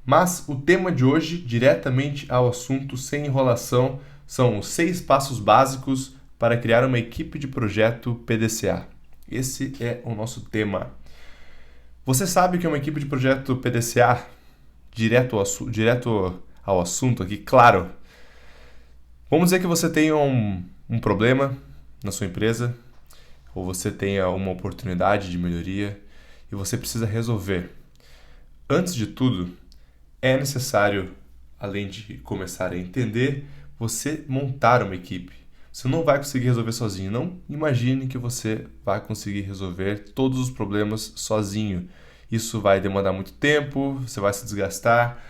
Mas o tema de hoje, diretamente ao assunto, sem enrolação, são os 6 passos básicos para criar uma equipe de projeto PDCA. Esse é o nosso tema. Você sabe que é uma equipe de projeto PDCA? Direto ao assunto aqui, claro. Vamos dizer que você tenha um problema na sua empresa, ou você tenha uma oportunidade de melhoria e você precisa resolver. Antes de tudo, é necessário, além de começar a entender, você montar uma equipe. Você não vai conseguir resolver sozinho. Não imagine que você vai conseguir resolver todos os problemas sozinho. Isso vai demandar muito tempo, você vai se desgastar,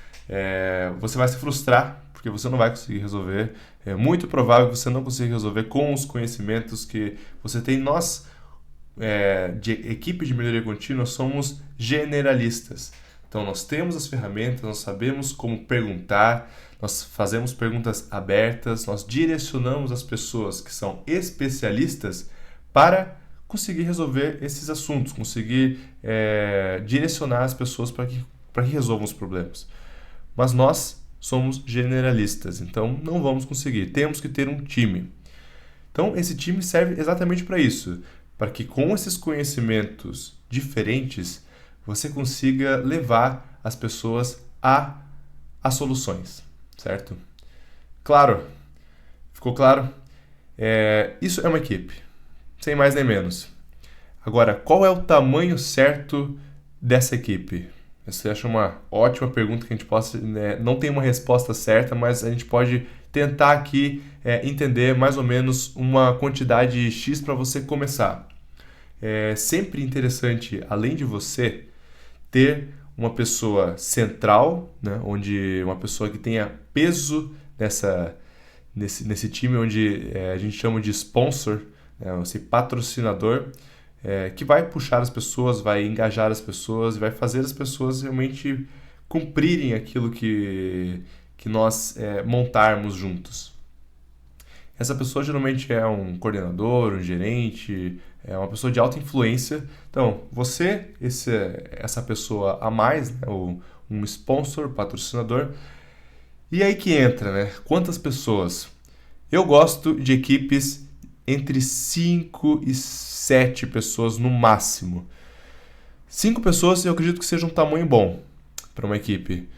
você vai se frustrar, porque você não vai conseguir resolver. É muito provável que você não consiga resolver com os conhecimentos que você tem. Nós, de equipe de melhoria contínua, somos generalistas. Então, nós temos as ferramentas, nós sabemos como perguntar, nós fazemos perguntas abertas, nós direcionamos as pessoas que são especialistas para conseguir resolver esses assuntos, conseguir direcionar as pessoas para que resolvam os problemas. Mas nós somos generalistas, então não vamos conseguir. Temos que ter um time. Então, esse time serve exatamente para isso, para que com esses conhecimentos diferentes você consiga levar as pessoas a soluções, certo? Claro, ficou claro? Isso é uma equipe, sem mais nem menos. Agora, qual é o tamanho certo dessa equipe? Essa eu acho uma ótima pergunta que a gente possa... não tem uma resposta certa, mas a gente pode tentar aqui entender mais ou menos uma quantidade X para você começar. É sempre interessante, além de você, ter uma pessoa central, né, onde uma pessoa que tenha peso nesse time, onde a gente chama de sponsor, né, esse patrocinador, que vai puxar as pessoas, vai engajar as pessoas, vai fazer as pessoas realmente cumprirem aquilo que nós montarmos juntos. Essa pessoa geralmente é um coordenador, um gerente, é uma pessoa de alta influência. Então, você, essa pessoa a mais, né, ou um sponsor, patrocinador. E aí que entra, né? Quantas pessoas? Eu gosto de equipes entre 5 e 7 pessoas no máximo. 5 pessoas eu acredito que seja um tamanho bom para uma equipe.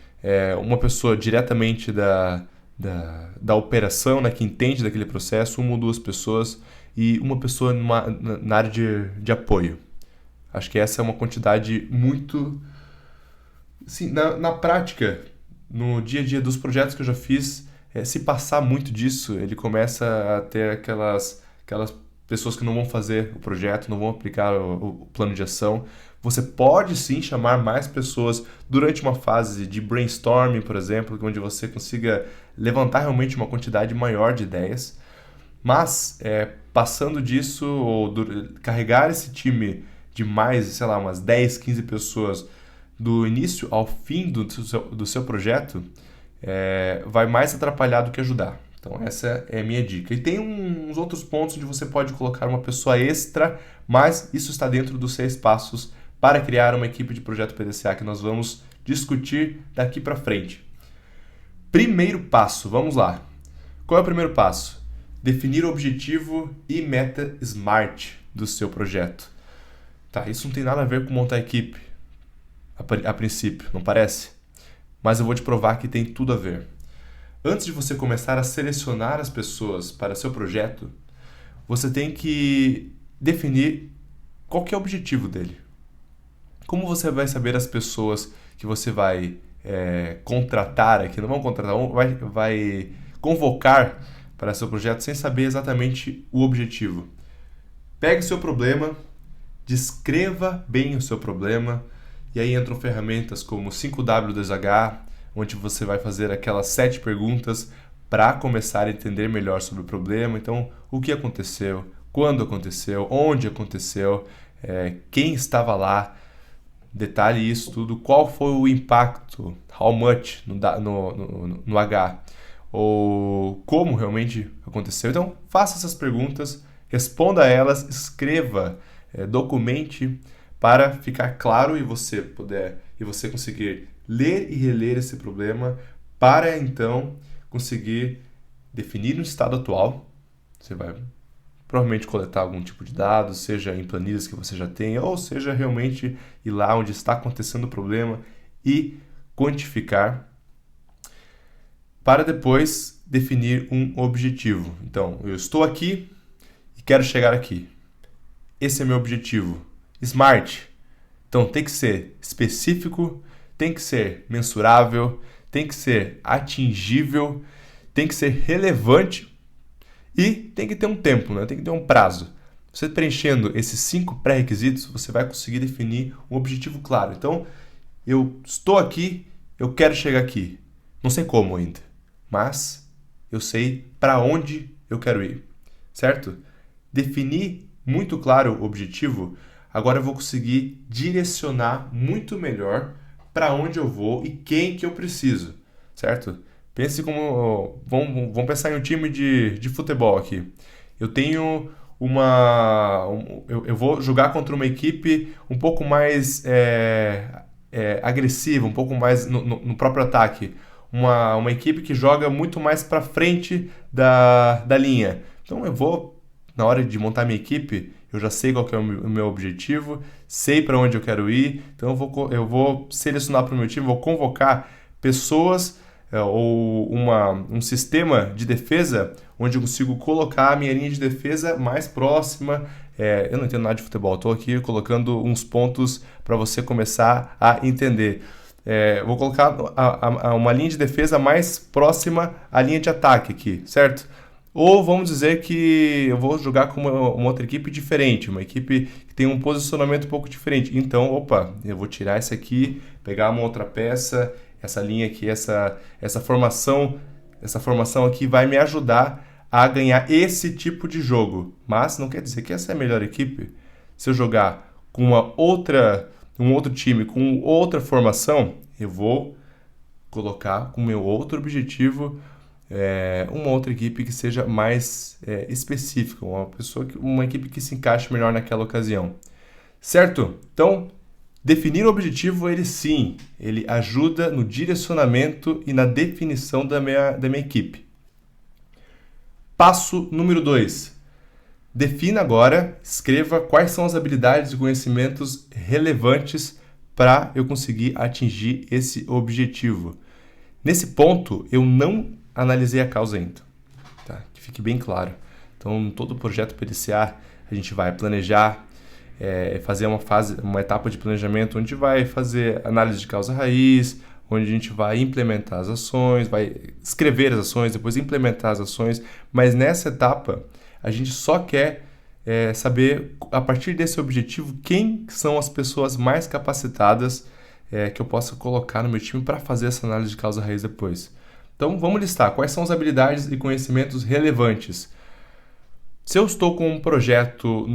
Uma pessoa diretamente da operação, né, que entende daquele processo, 1 ou 2 pessoas e uma pessoa na área de apoio. Acho que essa é uma quantidade muito... Assim, na prática, no dia a dia dos projetos que eu já fiz, se passar muito disso, ele começa a ter aquelas pessoas que não vão fazer o projeto, não vão aplicar o plano de ação. Você pode sim chamar mais pessoas durante uma fase de brainstorming, por exemplo, onde você consiga levantar realmente uma quantidade maior de ideias. Mas, passando disso, ou carregar esse time de mais, sei lá, umas 10, 15 pessoas do início ao fim do seu projeto, vai mais atrapalhar do que ajudar. Então, essa é a minha dica. E tem uns outros pontos onde você pode colocar uma pessoa extra, mas isso está dentro dos 6 passos para criar uma equipe de projeto PDCA que nós vamos discutir daqui para frente. Primeiro passo, vamos lá. Qual é o primeiro passo? Definir o objetivo e meta SMART do seu projeto. Tá, isso não tem nada a ver com montar equipe, a princípio, não parece? Mas eu vou te provar que tem tudo a ver. Antes de você começar a selecionar as pessoas para seu projeto, você tem que definir qual que é o objetivo dele. Como você vai saber as pessoas que você vai contratar aqui, não vão contratar, vai convocar para seu projeto sem saber exatamente o objetivo? Pegue o seu problema, descreva bem o seu problema, e aí entram ferramentas como 5W2H, onde você vai fazer aquelas 7 perguntas para começar a entender melhor sobre o problema. Então, o que aconteceu, quando aconteceu, onde aconteceu, quem estava lá, detalhe isso tudo, qual foi o impacto, how much no H, ou como realmente aconteceu. Então, faça essas perguntas, responda a elas, escreva, documente para ficar claro e você conseguir ler e reler esse problema para então conseguir definir no estado atual. Você vai provavelmente coletar algum tipo de dados, seja em planilhas que você já tenha, ou seja realmente ir lá onde está acontecendo o problema e quantificar para depois definir um objetivo. Então, eu estou aqui e quero chegar aqui. Esse é meu objetivo. SMART. Então, tem que ser específico, tem que ser mensurável, tem que ser atingível, tem que ser relevante e tem que ter um tempo, né? Tem que ter um prazo. Você preenchendo esses 5 pré-requisitos, você vai conseguir definir um objetivo claro. Então, eu estou aqui, eu quero chegar aqui. Não sei como ainda, mas eu sei para onde eu quero ir, certo? Definir muito claro o objetivo, agora eu vou conseguir direcionar muito melhor para onde eu vou e quem que eu preciso, certo? Pense como... Vamos pensar em um time de futebol aqui. Eu tenho eu vou jogar contra uma equipe um pouco mais agressiva, um pouco mais no próprio ataque. Uma equipe que joga muito mais para frente da linha. Então eu vou, na hora de montar minha equipe, eu já sei qual que é o meu objetivo, sei para onde eu quero ir, então eu vou selecionar para o meu time, vou convocar pessoas ou um sistema de defesa onde eu consigo colocar a minha linha de defesa mais próxima. Eu não entendo nada de futebol, estou aqui colocando uns pontos para você começar a entender. Vou colocar uma linha de defesa mais próxima à linha de ataque aqui, certo? Ou vamos dizer que eu vou jogar com uma outra equipe diferente, uma equipe que tem um posicionamento um pouco diferente. Então, eu vou tirar essa aqui, pegar uma outra peça, essa linha aqui, essa formação aqui vai me ajudar a ganhar esse tipo de jogo. Mas não quer dizer que essa é a melhor equipe. Se eu jogar com um outro time, com outra formação, eu vou colocar com o meu outro objetivo uma outra equipe que seja mais específica, uma equipe que se encaixe melhor naquela ocasião. Certo? Então, definir o objetivo, ele ajuda no direcionamento e na definição da minha equipe. Passo número 2. Defina agora, escreva quais são as habilidades e conhecimentos relevantes para eu conseguir atingir esse objetivo. Nesse ponto, eu não analisei a causa ainda, tá? Que fique bem claro. Então, todo o projeto PDCA, a gente vai planejar, fazer uma etapa de planejamento onde vai fazer análise de causa raiz, onde a gente vai implementar as ações, vai escrever as ações, depois implementar as ações, mas nessa etapa a gente só quer saber, a partir desse objetivo, quem são as pessoas mais capacitadas que eu possa colocar no meu time para fazer essa análise de causa raiz depois. Então, vamos listar quais são as habilidades e conhecimentos relevantes. Se eu estou com um projeto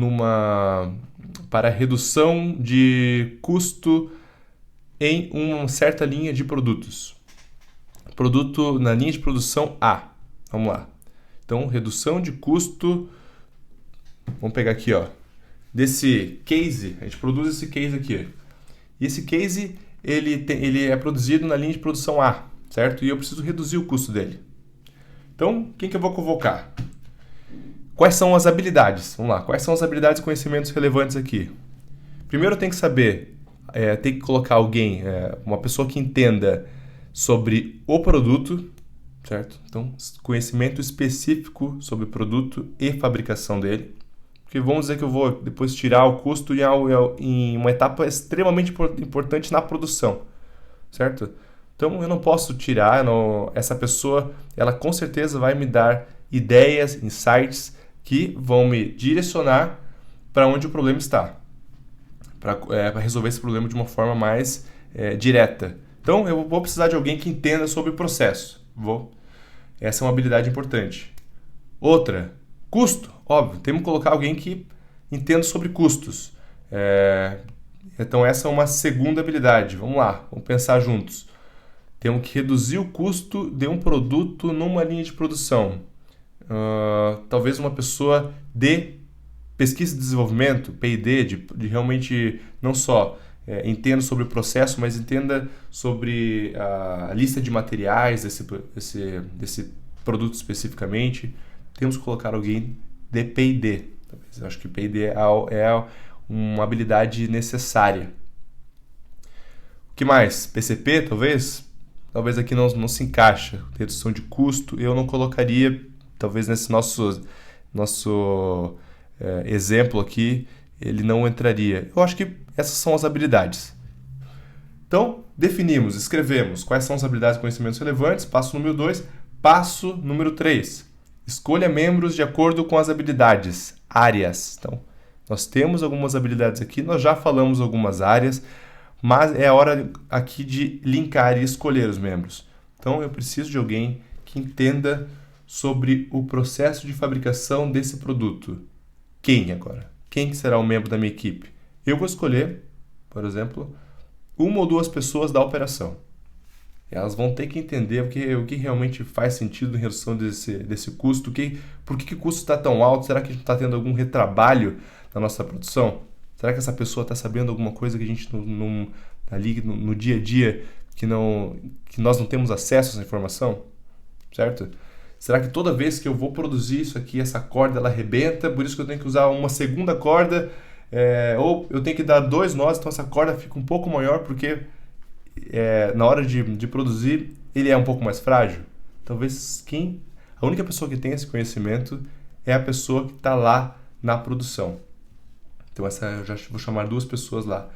para redução de custo em uma certa linha de produtos. Produto na linha de produção A. Vamos lá. Então, redução de custo. Vamos pegar aqui, desse case. A gente produz esse case aqui. E esse case, ele é produzido na linha de produção A, certo? E eu preciso reduzir o custo dele. Então, quem que eu vou convocar? Quais são as habilidades? Vamos lá. Quais são as habilidades e conhecimentos relevantes aqui? Primeiro, eu tenho que saber, tem que colocar alguém, uma pessoa que entenda sobre o produto, certo? Então, conhecimento específico sobre o produto e fabricação dele. Porque vamos dizer que eu vou depois tirar o custo em uma etapa extremamente importante na produção, certo? Então, eu não posso tirar, essa pessoa, ela com certeza vai me dar ideias, insights que vão me direcionar para onde o problema está, para resolver esse problema de uma forma mais direta. Então, eu vou precisar de alguém que entenda sobre o processo. Essa é uma habilidade importante. Outra, custo. Óbvio, temos que colocar alguém que entenda sobre custos. Então, essa é uma segunda habilidade. Vamos lá, vamos pensar juntos. Temos que reduzir o custo de um produto numa linha de produção. Talvez uma pessoa de pesquisa e desenvolvimento, P&D, de realmente não só entenda sobre o processo, mas entenda sobre a lista de materiais desse produto especificamente. Temos que colocar alguém de P&D. Eu acho que P&D é uma habilidade necessária. O que mais? PCP, talvez? Talvez aqui não se encaixa. Redução de custo, eu não colocaria, talvez nesse nosso exemplo aqui, ele não entraria. Eu acho que essas são as habilidades. Então, definimos, escrevemos quais são as habilidades e conhecimentos relevantes. Passo número 2. Passo número 3. Escolha membros de acordo com as habilidades, áreas. Então, nós temos algumas habilidades aqui, nós já falamos algumas áreas, mas é a hora aqui de linkar e escolher os membros. Então, eu preciso de alguém que entenda sobre o processo de fabricação desse produto. Quem agora? Quem será o membro da minha equipe? Eu vou escolher, por exemplo, uma ou duas pessoas da operação. Elas vão ter que entender o que realmente faz sentido em redução desse custo, por que o custo está tão alto, será que a gente está tendo algum retrabalho na nossa produção? Será que essa pessoa está sabendo alguma coisa que a gente ali no dia a dia que nós não temos acesso a essa informação? Certo? Será que toda vez que eu vou produzir isso aqui, essa corda ela arrebenta, por isso que eu tenho que usar uma segunda corda, ou eu tenho que dar 2 nós, então essa corda fica um pouco maior porque na hora de produzir ele é um pouco mais frágil? Talvez a única pessoa que tem esse conhecimento é a pessoa que está lá na produção. Então eu já vou chamar 2 pessoas lá.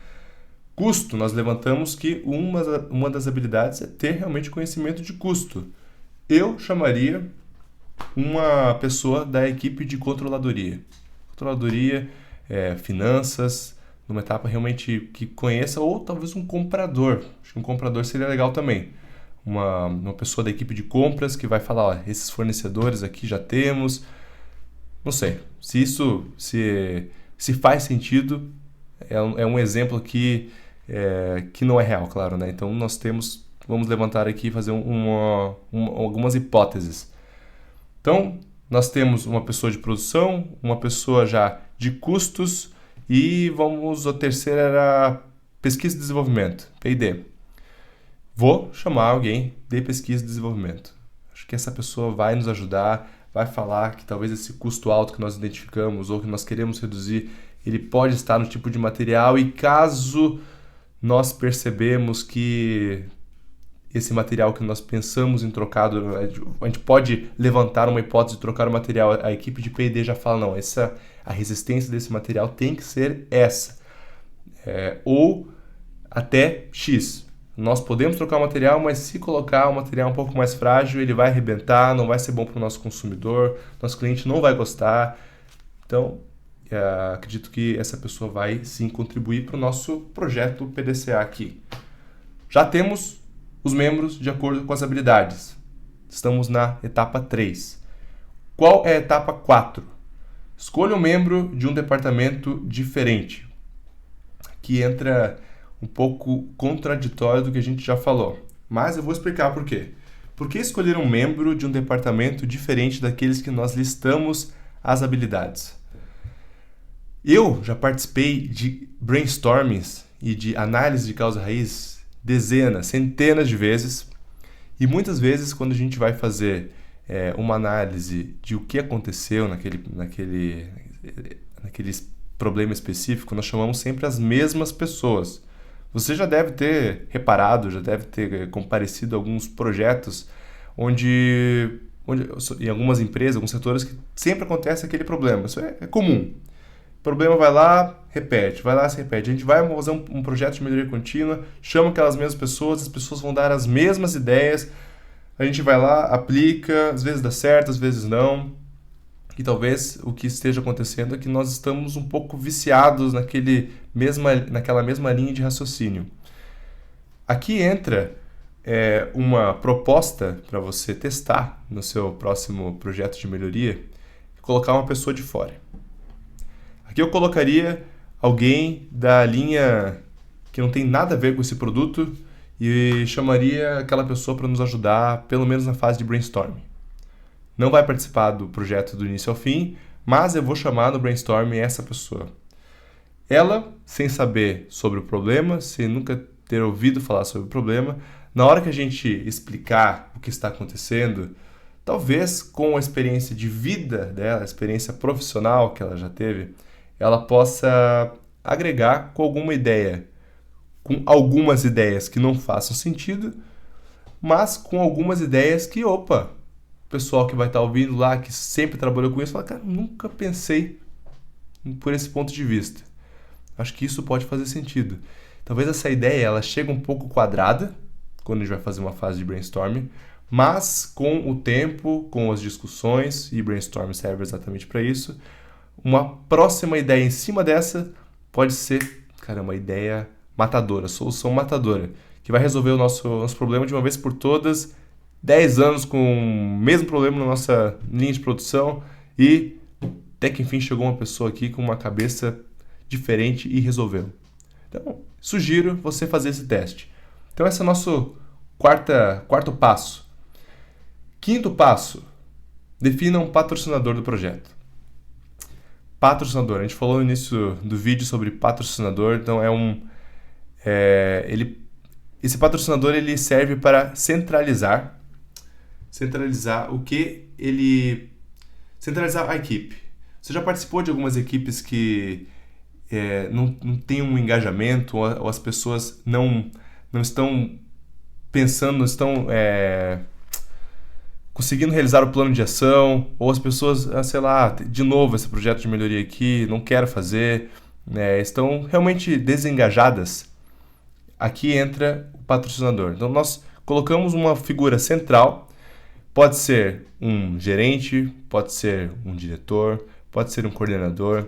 Custo, nós levantamos que uma das habilidades é ter realmente conhecimento de custo. Eu chamaria uma pessoa da equipe de controladoria. Controladoria, finanças, numa etapa realmente que conheça, ou talvez um comprador. Acho que um comprador seria legal também. Uma pessoa da equipe de compras que vai falar, ó, esses fornecedores aqui já temos. Não sei, se faz sentido, é um exemplo aqui que não é real, claro, né? Então vamos levantar aqui e fazer algumas hipóteses. Então, nós temos uma pessoa de produção, uma pessoa já de custos e a terceira era pesquisa e desenvolvimento, P&D. Vou chamar alguém de pesquisa e desenvolvimento. Acho que essa pessoa vai nos ajudar, vai falar que talvez esse custo alto que nós identificamos ou que nós queremos reduzir, ele pode estar no tipo de material e caso nós percebemos que esse material que nós pensamos em trocar, a gente pode levantar uma hipótese de trocar o material, a equipe de P&D já fala, não, a resistência desse material tem que ser essa. Ou até X. Nós podemos trocar o material, mas se colocar o material um pouco mais frágil, ele vai arrebentar, não vai ser bom para o nosso consumidor, nosso cliente não vai gostar. Então, acredito que essa pessoa vai sim contribuir para o nosso projeto PDCA aqui. Já temos os membros de acordo com as habilidades. Estamos na etapa 3. Qual é a etapa 4? Escolha um membro de um departamento diferente. Aqui entra um pouco contraditório do que a gente já falou, mas eu vou explicar por quê. Por que escolher um membro de um departamento diferente daqueles que nós listamos as habilidades? Eu já participei de brainstormings e de análise de causa-raiz dezenas, centenas de vezes, e muitas vezes quando a gente vai fazer uma análise de o que aconteceu naquele problema específico, nós chamamos sempre as mesmas pessoas. Você já deve ter reparado, já deve ter comparecido a alguns projetos onde em algumas empresas, alguns setores, que sempre acontece aquele problema. Isso é comum. O problema vai lá, repete, vai lá, se repete. A gente vai fazer um projeto de melhoria contínua, chama aquelas mesmas pessoas, as pessoas vão dar as mesmas ideias, a gente vai lá, aplica, às vezes dá certo, às vezes não. E talvez o que esteja acontecendo é que nós estamos um pouco viciados naquela mesma linha de raciocínio. Aqui entra uma proposta para você testar no seu próximo projeto de melhoria, colocar uma pessoa de fora. Aqui eu colocaria alguém da linha que não tem nada a ver com esse produto e chamaria aquela pessoa para nos ajudar, pelo menos na fase de brainstorming. Não vai participar do projeto do início ao fim, mas eu vou chamar no brainstorming essa pessoa. Ela, sem saber sobre o problema, sem nunca ter ouvido falar sobre o problema, na hora que a gente explicar o que está acontecendo, talvez com a experiência de vida dela, a experiência profissional que ela já teve, ela possa agregar com alguma ideia, com algumas ideias que não façam sentido, mas com algumas ideias que, opa, o pessoal que vai estar ouvindo lá, que sempre trabalhou com isso, fala, cara, nunca pensei por esse ponto de vista. Acho que isso pode fazer sentido. Talvez essa ideia ela chegue um pouco quadrada quando a gente vai fazer uma fase de brainstorming, mas com o tempo, com as discussões, e brainstorming serve exatamente para isso, uma próxima ideia em cima dessa pode ser, cara, uma ideia matadora, solução matadora, que vai resolver o nosso problema de uma vez por todas, 10 anos com o mesmo problema na nossa linha de produção e até que enfim chegou uma pessoa aqui com uma cabeça diferente e resolveu. Então, sugiro você fazer esse teste. Então, esse é o nosso quarto passo. Quinto passo, defina um patrocinador do projeto. Patrocinador, a gente falou no início do vídeo sobre patrocinador, então esse patrocinador ele serve para centralizar centralizar a equipe. Você já participou de algumas equipes que não tem um engajamento, ou as pessoas não estão pensando, não estão conseguindo realizar o plano de ação, ou as pessoas, sei lá, de novo esse projeto de melhoria aqui, não quero fazer, estão realmente desengajadas. Aqui entra o patrocinador. Então nós colocamos uma figura central, pode ser um gerente, pode ser um diretor, pode ser um coordenador.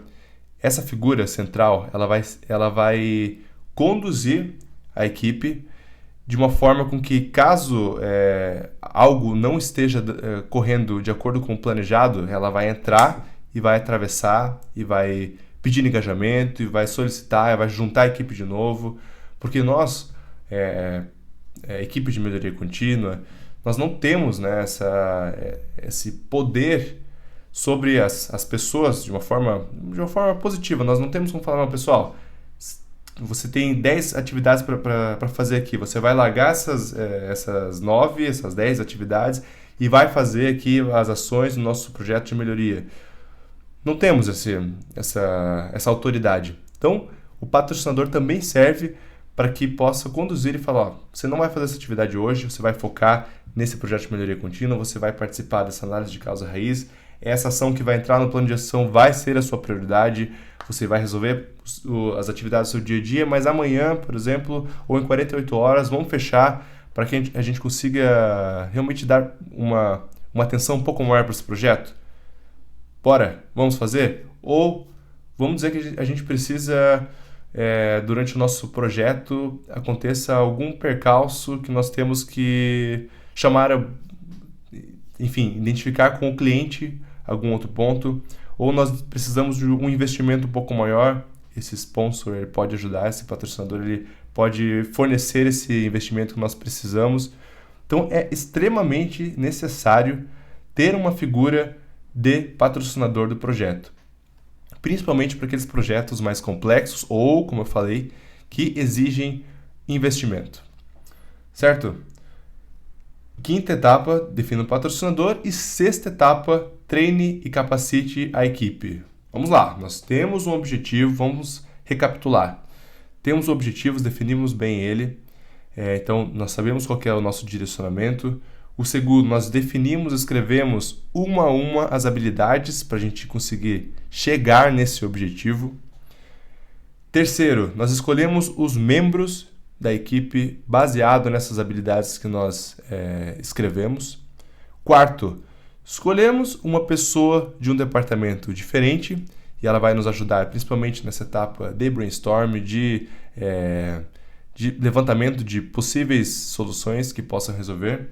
Essa figura central, ela vai conduzir a equipe de uma forma com que, caso algo não esteja correndo de acordo com o planejado, ela vai entrar e vai atravessar e vai pedir engajamento e vai solicitar, vai juntar a equipe de novo, porque nós, equipe de melhoria contínua, nós não temos, né, esse poder sobre as pessoas de uma forma positiva. Nós não temos como falar, pessoal, você tem 10 atividades para fazer aqui, você vai largar essas 9, essas 10 atividades e vai fazer aqui as ações do nosso projeto de melhoria. Não temos essa autoridade. Então, o patrocinador também serve para que possa conduzir e falar, você não vai fazer essa atividade hoje, você vai focar nesse projeto de melhoria contínua, você vai participar dessa análise de causa raiz, essa ação que vai entrar no plano de ação vai ser a sua prioridade, você vai resolver as atividades do seu dia a dia, mas amanhã, por exemplo, ou em 48 horas, vamos fechar para que a gente consiga realmente dar uma atenção um pouco maior para esse projeto? Bora, vamos fazer? Ou vamos dizer que a gente precisa, durante o nosso projeto, aconteça algum percalço que nós temos que identificar com o cliente algum outro ponto, ou nós precisamos de um investimento um pouco maior. Esse sponsor ele pode ajudar, esse patrocinador ele pode fornecer esse investimento que nós precisamos. Então é extremamente necessário ter uma figura de patrocinador do projeto, principalmente para aqueles projetos mais complexos ou, como eu falei, que exigem investimento, certo? Quinta etapa, defina o patrocinador. E sexta etapa, treine e capacite a equipe. Vamos lá, nós temos um objetivo, vamos recapitular. Temos objetivos, definimos bem ele, então nós sabemos qual que é o nosso direcionamento. O segundo, nós definimos, escrevemos uma a uma as habilidades para a gente conseguir chegar nesse objetivo. Terceiro, nós escolhemos os membros da equipe baseado nessas habilidades que nós escrevemos. Quarto, escolhemos uma pessoa de um departamento diferente e ela vai nos ajudar principalmente nessa etapa de brainstorm, de levantamento de possíveis soluções que possam resolver.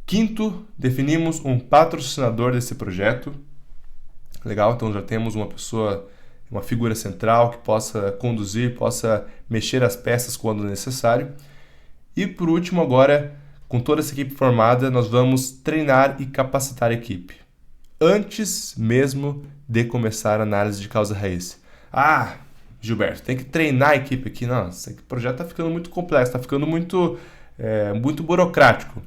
Quinto, definimos um patrocinador desse projeto. Legal, então já temos uma pessoa, uma figura central que possa conduzir, possa mexer as peças quando necessário. E por último, agora, com toda essa equipe formada, nós vamos treinar e capacitar a equipe. Antes mesmo de começar a análise de causa raiz. Ah, Gilberto, tem que treinar a equipe aqui. Não, esse projeto está ficando muito complexo, está ficando muito burocrático.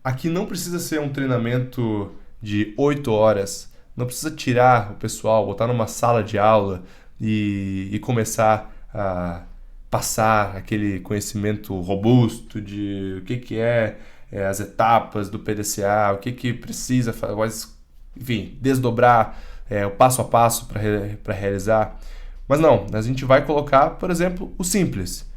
Aqui não precisa ser um treinamento de 8 horas, não precisa tirar o pessoal, botar numa sala de aula e começar a passar aquele conhecimento robusto de o que é as etapas do PDCA, o que precisa, enfim, desdobrar o passo a passo para realizar. Mas não, a gente vai colocar, por exemplo, o simples,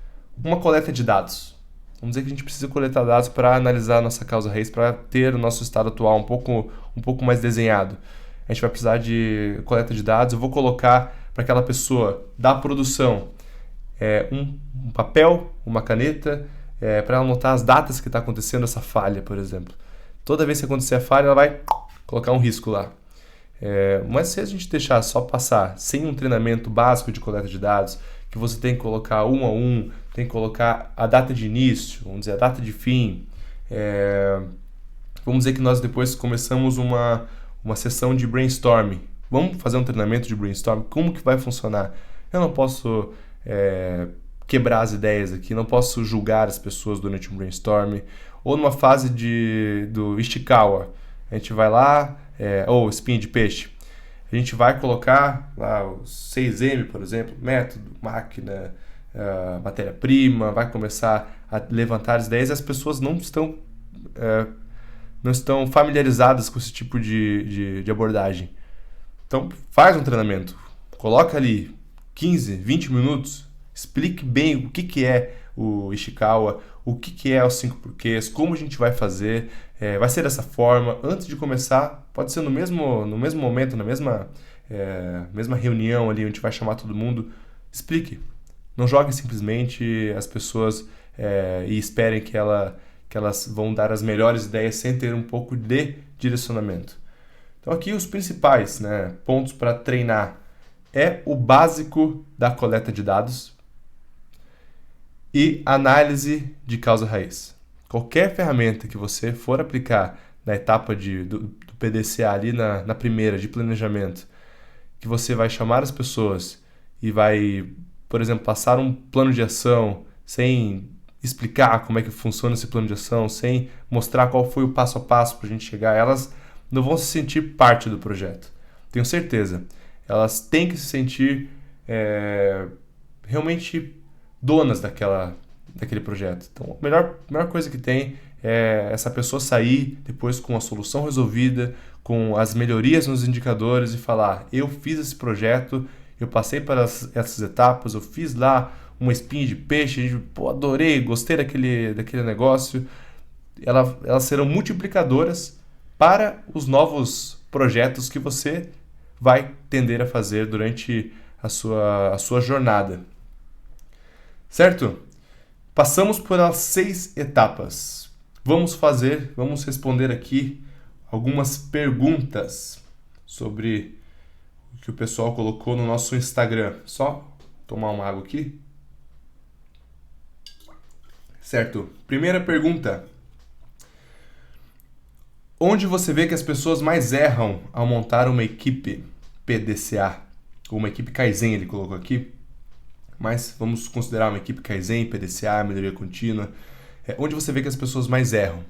uma coleta de dados. Vamos dizer que a gente precisa coletar dados para analisar a nossa causa raiz, para ter o nosso estado atual um pouco mais desenhado. A gente vai precisar de coleta de dados. Eu vou colocar para aquela pessoa da produção um papel, uma caneta, para ela anotar as datas que está acontecendo essa falha, por exemplo. Toda vez que acontecer a falha, ela vai colocar um risco lá. Mas se a gente deixar só passar sem um treinamento básico de coleta de dados, que você tem que colocar um a um, tem que colocar a data de início, vamos dizer, a data de fim. Vamos dizer que nós depois começamos uma sessão de brainstorming. Vamos fazer um treinamento de brainstorming? Como que vai funcionar? Eu não posso quebrar as ideias aqui, não posso julgar as pessoas durante um brainstorming. Ou numa fase do Ishikawa, a gente vai lá, ou espinha de peixe, a gente vai colocar lá o 6M, por exemplo, método, máquina, matéria-prima, vai começar a levantar as ideias e as pessoas não estão familiarizadas com esse tipo de abordagem. Então, faz um treinamento, coloca ali 15, 20 minutos, explique bem o que é o Ishikawa, o que é os 5 porquês, como a gente vai fazer, vai ser dessa forma. Antes de começar, pode ser no mesmo momento, na mesma reunião ali, onde a gente vai chamar todo mundo, explique. Não jogue simplesmente as pessoas e esperem que elas vão dar as melhores ideias sem ter um pouco de direcionamento. Então aqui os principais pontos para treinar é o básico da coleta de dados e análise de causa raiz. Qualquer ferramenta que você for aplicar na etapa do PDCA ali na primeira, de planejamento, que você vai chamar as pessoas e vai, por exemplo, passar um plano de ação sem explicar como é que funciona esse plano de ação, sem mostrar qual foi o passo a passo para a gente chegar, elas não vão se sentir parte do projeto. Tenho certeza. Elas têm que se sentir realmente donas daquele projeto. Então, a melhor coisa que tem é essa pessoa sair depois com a solução resolvida, com as melhorias nos indicadores e falar: eu fiz esse projeto, eu passei para essas etapas, eu fiz lá uma espinha de peixe, adorei, gostei daquele negócio. Elas serão multiplicadoras para os novos projetos que você vai tender a fazer durante a sua jornada. Certo? Passamos por as 6 etapas. Vamos responder aqui algumas perguntas sobre o que o pessoal colocou no nosso Instagram. Só tomar uma água aqui. Certo. Primeira pergunta. Onde você vê que as pessoas mais erram ao montar uma equipe PDCA? Ou uma equipe Kaizen, ele colocou aqui. Mas vamos considerar uma equipe Kaizen, PDCA, melhoria contínua. Onde você vê que as pessoas mais erram?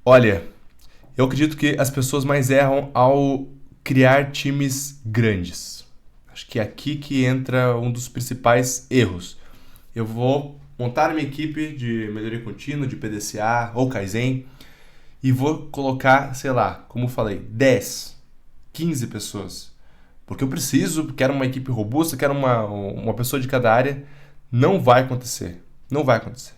Olha, eu acredito que as pessoas mais erram ao criar times grandes. Acho que é aqui que entra um dos principais erros. Eu vou montar minha equipe de melhoria contínua, de PDCA ou Kaizen, e vou colocar, sei lá, como eu falei, 10, 15 pessoas. Porque eu quero uma equipe robusta, quero uma pessoa de cada área. Não vai acontecer. Não vai acontecer.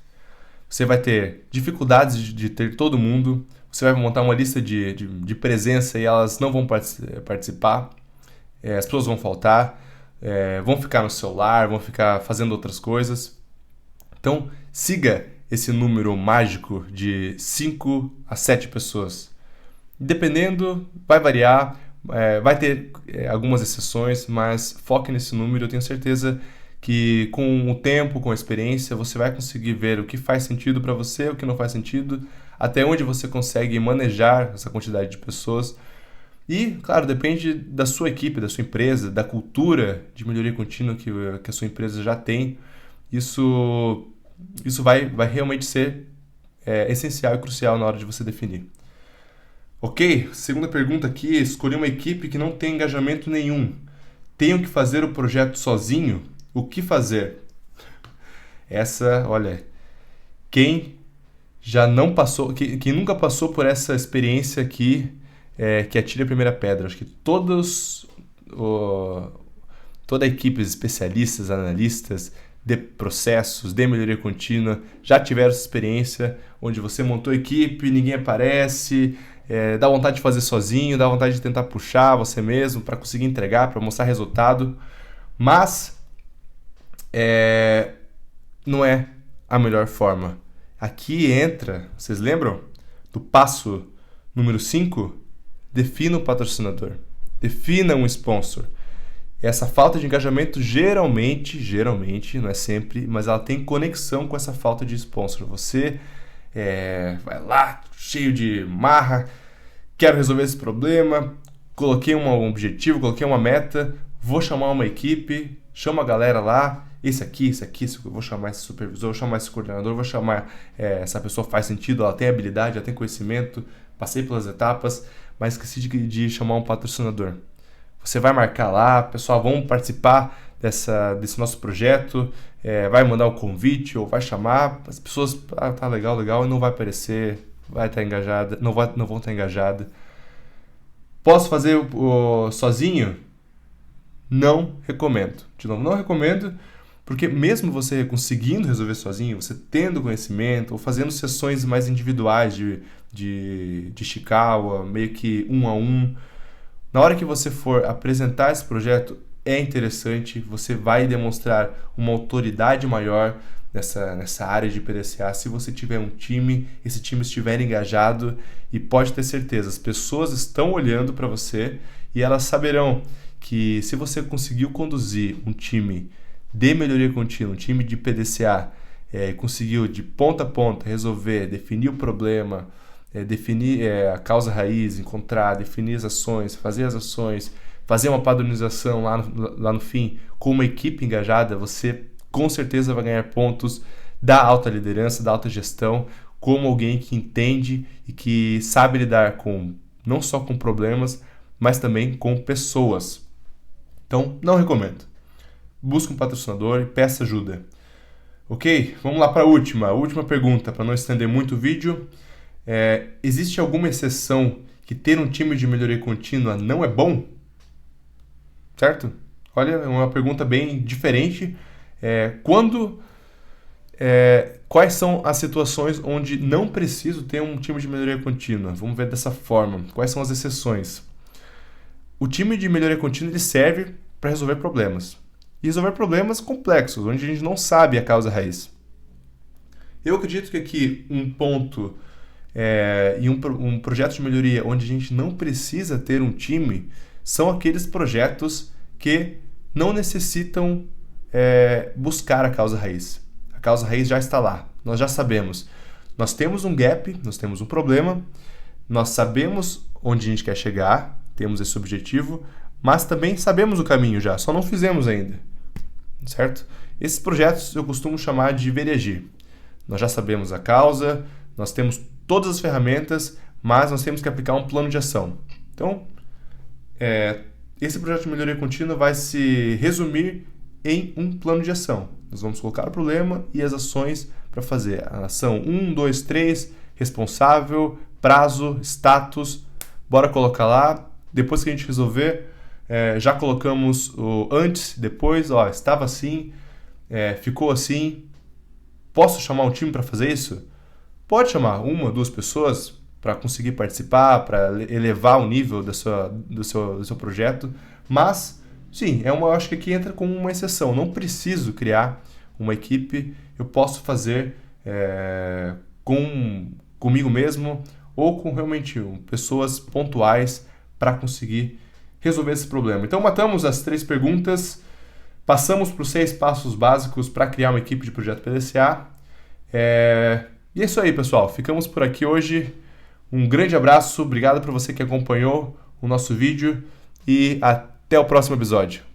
Você vai ter dificuldades de ter todo mundo. Você vai montar uma lista de presença e elas não vão participar. As pessoas vão faltar. Vão ficar no celular, vão ficar fazendo outras coisas. Então, siga esse número mágico de 5 a 7 pessoas. Dependendo, vai variar. Vai ter algumas exceções, mas foque nesse número. Eu tenho certeza que com o tempo, com a experiência, você vai conseguir ver o que faz sentido para você, o que não faz sentido, até onde você consegue manejar essa quantidade de pessoas. E, claro, depende da sua equipe, da sua empresa, da cultura de melhoria contínua que a sua empresa já tem. Isso vai realmente ser essencial e crucial na hora de você definir. Ok, segunda pergunta aqui, escolhi uma equipe que não tem engajamento nenhum. Tenho que fazer o projeto sozinho? O que fazer? Olha, quem já não passou, quem nunca passou por essa experiência aqui, que atire a primeira pedra. Acho que toda a equipe, especialistas, analistas de processos, de melhoria contínua, já tiveram essa experiência onde você montou equipe, ninguém aparece, dá vontade de fazer sozinho, dá vontade de tentar puxar você mesmo para conseguir entregar, para mostrar resultado, mas não é a melhor forma. Aqui entra, vocês lembram do passo número 5? Defina um patrocinador, defina um sponsor. Essa falta de engajamento geralmente, não é sempre, mas ela tem conexão com essa falta de sponsor. Você vai lá, cheio de marra, quero resolver esse problema, coloquei um objetivo, coloquei uma meta, vou chamar uma equipe, chama a galera lá, esse aqui, eu vou chamar esse supervisor, vou chamar esse coordenador, vou chamar essa pessoa faz sentido, ela tem habilidade, ela tem conhecimento, passei pelas etapas, mas esqueci de chamar um patrocinador. Você vai marcar lá, pessoal, vamos participar desse nosso projeto, vai mandar o convite ou vai chamar, as pessoas, tá legal, e não vai aparecer, vai estar engajada, não vão estar engajadas. Posso fazer sozinho? Não recomendo. De novo, não recomendo, porque mesmo você conseguindo resolver sozinho, você tendo conhecimento, ou fazendo sessões mais individuais de Ishikawa, meio que 1 a 1, na hora que você for apresentar esse projeto, é interessante, você vai demonstrar uma autoridade maior nessa área de PDCA se você tiver um time, esse time estiver engajado, e pode ter certeza, as pessoas estão olhando para você e elas saberão que se você conseguiu conduzir um time de melhoria contínua, um time de PDCA, conseguiu de ponta a ponta resolver, definir o problema, definir a causa raiz, encontrar, definir as ações, fazer uma padronização lá no fim, com uma equipe engajada, você com certeza vai ganhar pontos da alta liderança, da alta gestão, como alguém que entende e que sabe lidar não só com problemas, mas também com pessoas. Então, não recomendo. Busque um patrocinador e peça ajuda. Ok? Vamos lá para a última pergunta, para não estender muito o vídeo. Existe alguma exceção que ter um time de melhoria contínua não é bom? Certo? Olha, é uma pergunta bem diferente. Quais são as situações onde não preciso ter um time de melhoria contínua? Vamos ver dessa forma. Quais são as exceções? O time de melhoria contínua ele serve para resolver problemas. E resolver problemas complexos, onde a gente não sabe a causa raiz. Eu acredito que aqui um ponto e um projeto de melhoria onde a gente não precisa ter um time são aqueles projetos que não necessitam buscar a causa raiz. A causa raiz já está lá, nós já sabemos. Nós temos um gap, nós temos um problema, nós sabemos onde a gente quer chegar, temos esse objetivo, mas também sabemos o caminho já, só não fizemos ainda, certo? Esses projetos eu costumo chamar de ver e agir. Nós já sabemos a causa, nós temos todas as ferramentas, mas nós temos que aplicar um plano de ação. Então, esse projeto de melhoria contínua vai se resumir em um plano de ação. Nós vamos colocar o problema e as ações para fazer a ação 1, 2, 3, responsável, prazo, status, bora colocar lá. Depois que a gente resolver, já colocamos o antes, depois, estava assim, ficou assim. Posso chamar um time para fazer isso? Pode chamar 1, 2 pessoas para conseguir participar, para elevar o nível do seu projeto, mas sim, eu acho que aqui entra como uma exceção. Não preciso criar uma equipe, eu posso fazer comigo mesmo ou com realmente pessoas pontuais para conseguir resolver esse problema. Então, matamos as 3 perguntas, passamos para os 6 passos básicos para criar uma equipe de projeto PDCA. E é isso aí, pessoal. Ficamos por aqui hoje. Um grande abraço, obrigado por você que acompanhou o nosso vídeo e até o próximo episódio.